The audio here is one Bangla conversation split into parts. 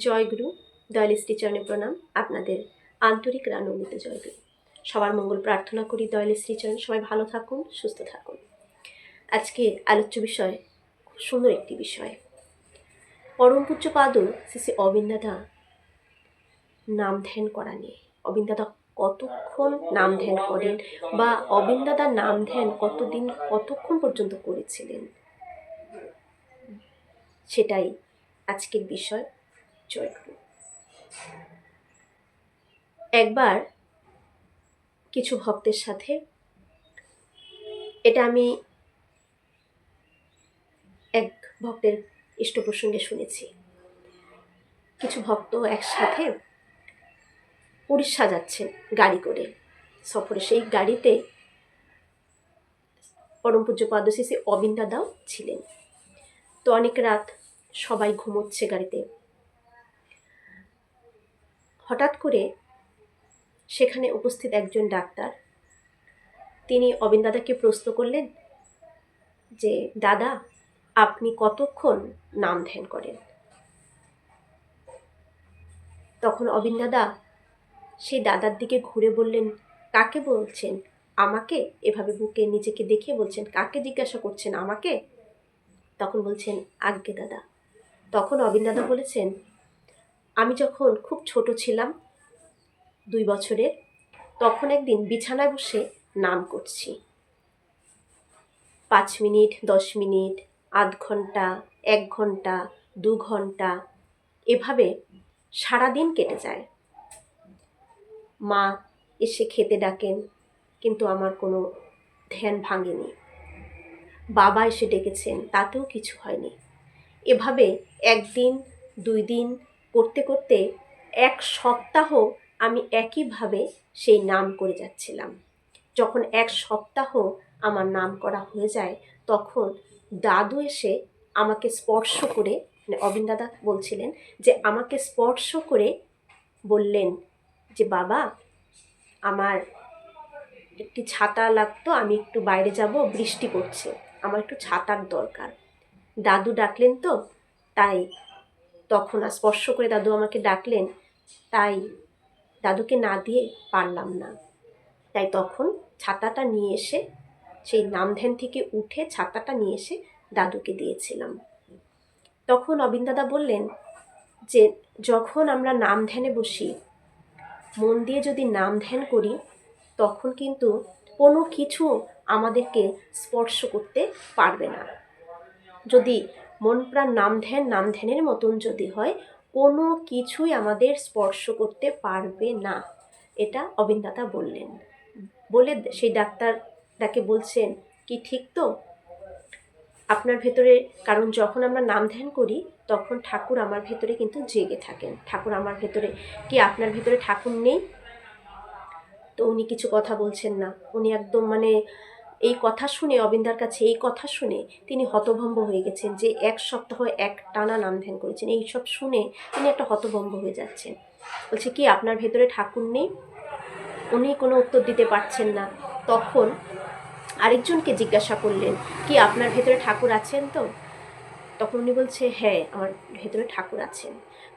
জয়গুরু, দয়াল শ্রীচরণে প্রণাম। আপনাদের আন্তরিক রানন্দিত জয়গুরু। সবার মঙ্গল প্রার্থনা করি দয়াল শ্রীচরণ। সবাই ভালো থাকুন, সুস্থ থাকুন। আজকের আলোচ্য বিষয় খুব সুন্দর একটি বিষয়। পরম পূজ্যপাদ শ্রী শ্রী অবিন্দাদা নাম ধ্যান করা নিয়ে। অবিন্দাদা কতক্ষণ নাম ধ্যান করেন বা অবিন্দাদার নাম ধ্যান কতক্ষণ পর্যন্ত করেছিলেন, সেটাই আজকের বিষয়। জয়গুরু। একবার কিছু ভক্তের সাথে, এটা আমি এক ভক্তের ইষ্ট প্রসঙ্গে শুনেছি, কিছু ভক্ত একসাথে উড়িষ্যা যাচ্ছেন গাড়ি করে সফরে। সেই গাড়িতে পরম পূজ্যপাদ শ্রী শ্রী অবিন্দাদাও ছিলেন। তো অনেক রাত, সবাই ঘুমোচ্ছে গাড়িতে। হঠাৎ করে সেখানে উপস্থিত একজন ডাক্তার, তিনি অবিন্দাদাকে প্রশ্ন করলেন যে, দাদা, আপনি কতক্ষণ নাম ধ্যান করেন? তখন অবিন্দাদা সেই দাদার দিকে ঘুরে বললেন, কাকে বলছেন? আমাকে? এভাবে বুকে নিজেকে দেখিয়ে বলছেন, কাকে জিজ্ঞাসা করছেন? আমাকে? তখন বলছেন, আজ্ঞে দাদা। তখন অবিন্দাদা বলেছেন, আমি যখন খুব ছোট ছিলাম, 2 বছরের, তখন একদিন বিছানায় বসে নাম করছি। 5 মিনিট, 10 মিনিট, আধ ঘন্টা, 1 ঘন্টা, 2 ঘন্টা, এভাবে সারাদিন কেটে যায়। মা এসে খেতে ডাকেন, কিন্তু আমার কোনো ধ্যান ভাঙেনি। বাবা এসে ডেকেছেন, তাতেও কিছু হয়নি। এভাবে 1 দিন, 2 দিন করতে করতে 1 সপ্তাহ আমি একইভাবে সেই নাম করে যাচ্ছিলাম। যখন 1 সপ্তাহ আমার নাম করা হয়ে যায়, তখন দাদু এসে আমাকে স্পর্শ করে, মানে অবিন্দাদা বলছিলেন যে আমাকে স্পর্শ করে বললেন যে, বাবা, আমার একটি ছাতা লাগতো, আমি একটু বাইরে যাব, বৃষ্টি পড়ছে, আমার একটু ছাতার দরকার। দাদু ডাকলেন তো, তাই তখন স্পর্শ করে দাদু আমাকে ডাকলেন, তাই দাদুকে না দিয়ে পারলাম না। তাই তখন ছাতাটা নিয়ে এসে, সেই নাম ধ্যান থেকে উঠে ছাতাটা নিয়ে এসে দাদুকে দিয়েছিলাম। তখন অবিন্দাদা বললেন যে, যখন আমরা নাম ধ্যানে বসি, মন দিয়ে যদি নাম ধ্যান করি, তখন কিন্তু কোনো কিছু আমাদেরকে স্পর্শ করতে পারবে না। যদি মন প্রাণ নাম ধ্যানের মতন যদি হয়, কোনো কিছুই আমাদের স্পর্শ করতে পারবে না। এটা অবিন্দাদা বললেন। বলে সেই ডাক্তারটাকে বলছেন, কি ঠিক তো আপনার ভেতরে? কারণ যখন আমরা নাম ধ্যান করি, তখন ঠাকুর আমার ভেতরে কিন্তু জেগে থাকেন। ঠাকুর আমার ভেতরে, কি আপনার ভেতরে ঠাকুর নেই? তো উনি কিছু কথা বলছেন না। উনি একদম এই কথা শুনে, অবিন্দার কাছে এই কথা শুনে তিনি হতভম্ব হয়ে গেছেন, যে 1 সপ্তাহ একটানা নাম ধ্যান করেছেন। এইসব শুনে তিনি একটা হতভম্ব হয়ে যাচ্ছেন। বলছে, কি আপনার ভেতরে ঠাকুর নেই? উনি কোনো উত্তর দিতে পারছেন না। তখন আরেকজনকে জিজ্ঞাসা করলেন, কি আপনার ভেতরে ঠাকুর আছেন তো? তখন উনি বলছে, হ্যাঁ, আমার ভেতরে ঠাকুর আছেন।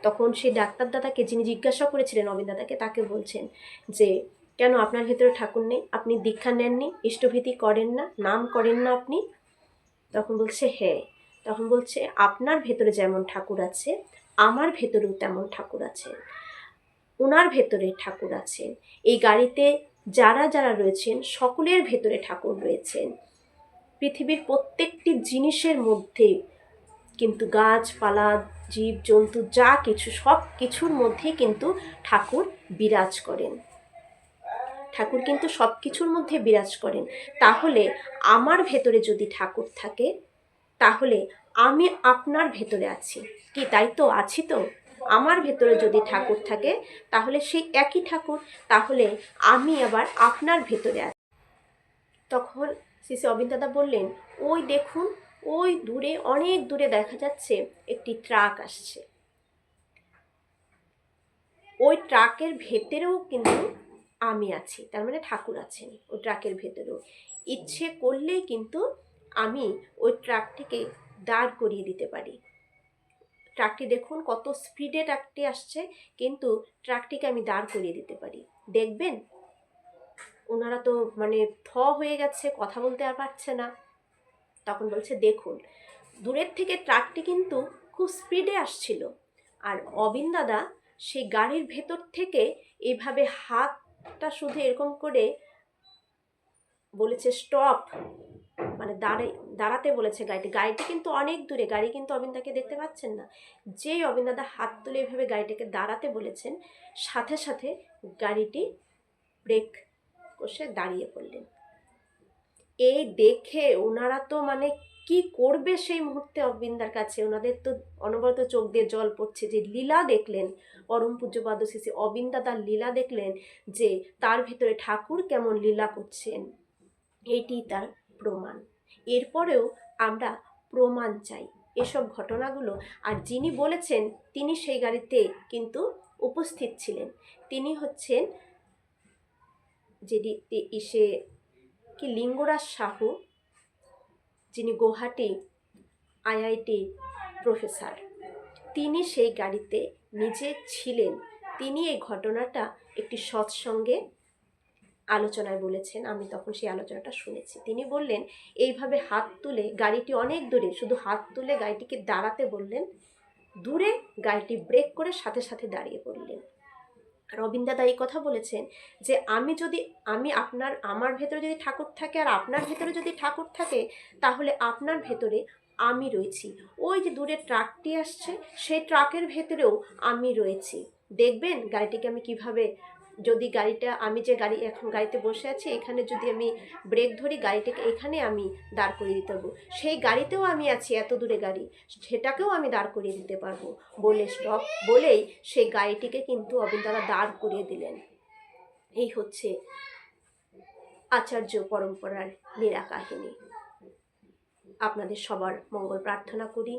তখন সেই ডাক্তার দাদাকে, যিনি জিজ্ঞাসা করেছিলেন অবিন্দাদাকে, তাকে বলছেন যে, কেন আপনার ভেতরে ঠাকুর নেই? আপনি দীক্ষা নেননি, ইষ্টভীতি করেন না, নাম করেন না আপনি? তখন বলছে, হ্যাঁ। তখন বলছে, আপনার ভেতরে যেমন ঠাকুর আছে, আমার ভেতরেও তেমন ঠাকুর আছে। ওনার ভেতরে ঠাকুর আছেন। এই গাড়িতে যারা যারা রয়েছেন, সকলের ভেতরে ঠাকুর রয়েছেন। পৃথিবীর প্রত্যেকটি জিনিসের মধ্যে কিন্তু, গাছপালা, জীব জন্তু, যা কিছু, সব কিছুর মধ্যে কিন্তু ঠাকুর বিরাজ করেন। ঠাকুর কিন্তু সব কিছুর মধ্যে বিরাজ করেন। তাহলে আমার ভেতরে যদি ঠাকুর থাকে, তাহলে আমি আপনার ভেতরে আছি। কি তাই তো? আছি তো? আমার ভেতরে যদি ঠাকুর থাকে, তাহলে সেই একই ঠাকুর। তাহলে আমি আবার আপনার ভেতরে আছি। তখন শ্রী শ্রী অবিন্দাদা বললেন, ওই দেখুন, ওই দূরে, অনেক দূরে দেখা যাচ্ছে একটি ট্রাক আসছে। ওই ট্রাকের ভেতরেও কিন্তু আমি আছি, তার মানে ঠাকুর আছেন ওই ট্রাকের ভেতরেও। ইচ্ছে করলেই কিন্তু আমি ওই ট্রাকটিকে দাঁড় করিয়ে দিতে পারি। ট্রাকটি দেখুন কত স্পিডে ট্রাকটি আসছে, কিন্তু ট্রাকটিকে আমি দাঁড় করিয়ে দিতে পারি, দেখবেন। ওনারা তো মানে হয়ে গেছে, কথা বলতে আর পারছে না। তখন বলছে দেখুন, দূরের থেকে ট্রাকটি কিন্তু খুব স্পিডে আসছিল, আর অবিন দাদা সেই গাড়ির ভেতর থেকে এইভাবে হাতটা শুধু এরকম করে বলেছে স্টপ, মানে দাঁড়াতে বলেছে গাড়িটি কিন্তু অনেক দূরে, গাড়ি কিন্তু অবিন্দাকে দেখতে পাচ্ছেন না। যেই অবিন দাদা হাত তুলে এইভাবে গাড়িটাকে দাঁড়াতে বলেছেন, সাথে সাথে গাড়িটি ব্রেক কষে দাঁড়িয়ে পড়লেন। এই দেখে ওনারা তো মানে কি করবে সেই মুহূর্তে অবিন্দার কাছে, ওনাদের তো অনবরত চোখ দিয়ে জল পড়ছে, যে লীলা দেখলেন পরম পূজ্যপাদ শ্রী অবিন্দা, তার লীলা দেখলেন যে তার ভিতরে ঠাকুর কেমন লীলা করছেন, এইটি তার প্রমাণ। এরপরেও আমরা প্রমাণ চাই এসব ঘটনাগুলো। আর যিনি বলেছেন তিনি সেই গাড়িতে কিন্তু উপস্থিত ছিলেন, তিনি হচ্ছেন যিনি ইসে কি লিঙ্গরাজ সাহু, যিনি গুয়াহাটি আইআইটি প্রফেসর, তিনি সেই গাড়িতে নিজে ছিলেন। তিনি এই ঘটনাটা একটি সৎসঙ্গে আলোচনায় বলেছেন, আমি তখন সেই আলোচনাটা শুনেছি। তিনি বললেন এইভাবে হাত তুলে, গাড়িটি অনেক দূরে, শুধু হাত তুলে গাড়িটিকে দাঁড়াতে বললেন, দূরে গাড়িটি ব্রেক করে সাথে সাথে দাঁড়িয়ে পড়লেন। রবীন দাদা এই কথা বলেছেন যে আমার ভেতরে যদি ঠাকুর থাকে আর আপনার ভেতরে যদি ঠাকুর থাকে, তাহলে আপনার ভেতরে আমি রয়েছি। ওই যে দূরে ট্রাকটি আসছে, সেই ট্রাকের ভেতরেও আমি রয়েছি। দেখবেন গাড়িটিকে আমি কিভাবে, যদি আমি যে এখন গাড়িতে বসে আছি, এখানে যদি আমি ব্রেক ধরি, গাড়িটাকে এখানে আমি দাঁড় করিয়ে দিতে পারবো। সেই গাড়িতেও আমি আছি, এত দূরে গাড়ি, সেটাকেও আমি দাঁড় করিয়ে দিতে পারবো। বলে স্টপ বলেই সেই গাড়িটিকে কিন্তু অবিন্দারা দাঁড় করিয়ে দিলেন। এই হচ্ছে আচার্য পরম্পরার লীলা কাহিনী। আপনাদের সবার মঙ্গল প্রার্থনা করি।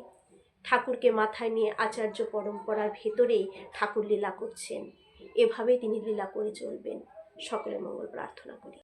ঠাকুরকে মাথায় নিয়ে আচার্য পরম্পরার ভেতরেই ঠাকুর লীলা করছেন, এভাবেই তিনি লীলা করে চলবেন। সকলের মঙ্গল প্রার্থনা করি।